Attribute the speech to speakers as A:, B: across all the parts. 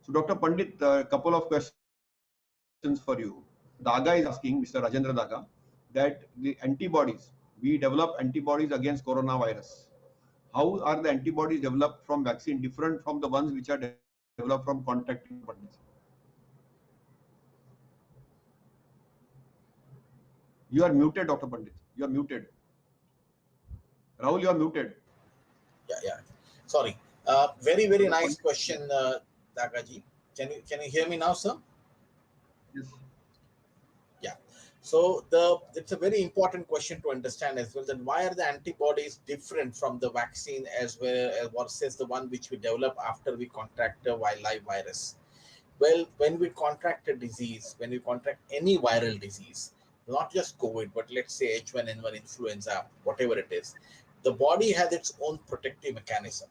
A: So Dr. Pandit, a couple of questions for you. Daga is asking, Mr. Rajendra Daga, that the antibodies, we develop antibodies against coronavirus. How are the antibodies developed from vaccine different from the ones which are developed from contact, Dr. Pandit? You are muted, Dr. Pandit. You are muted. Rahul, you are muted.
B: Yeah, yeah. Sorry. Very
A: Dr.
B: nice
A: Pandit.
B: question, Dagaji. Can you hear me now, sir?
A: Yes.
B: Yeah. So it's a very important question to understand as well, that why are the antibodies different from the vaccine as well as versus the one which we develop after we contract a live virus? Well, when we contract a disease, when we contract any viral disease, not just COVID, but let's say H1N1 influenza, whatever it is, the body has its own protective mechanism.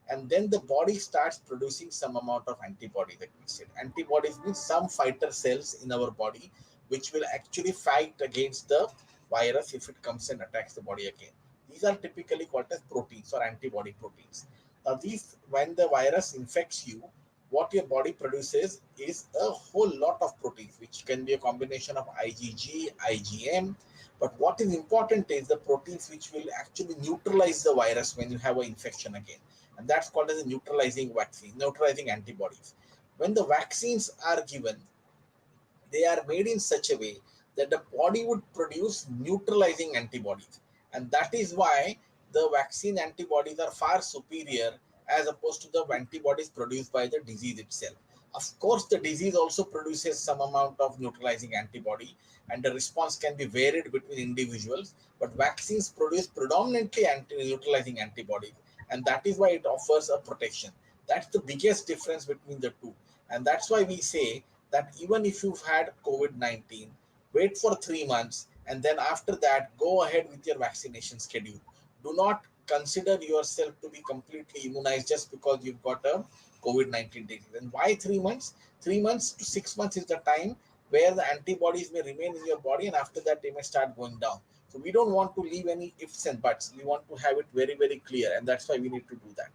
B: And then the body starts producing some amount of antibodies, like we said. Antibodies means some fighter cells in our body which will actually fight against the virus if it comes and attacks the body again. These are typically called as proteins or antibody proteins. Now, these, when the virus infects you, what your body produces is a whole lot of proteins, which can be a combination of IgG, IgM. But what is important is the proteins which will actually neutralize the virus when you have an infection again. And that's called as a neutralizing vaccine, neutralizing antibodies. When the vaccines are given, they are made in such a way that the body would produce neutralizing antibodies. And that is why the vaccine antibodies are far superior as opposed to the antibodies produced by the disease itself. Of course, the disease also produces some amount of neutralizing antibody, and the response can be varied between individuals. But vaccines produce predominantly neutralizing antibodies, and that is why it offers a protection. That's the biggest difference between the two. And that's why we say that even if you've had COVID-19, wait for 3 months, and then after that, go ahead with your vaccination schedule. Do not consider yourself to be completely immunized just because you've got a COVID-19 disease. And why 3 months? 3 months to 6 months is the time where the antibodies may remain in your body, and after that, they may start going down. So we don't want to leave any ifs and buts. We want to have it very clear, and that's why we need to do that.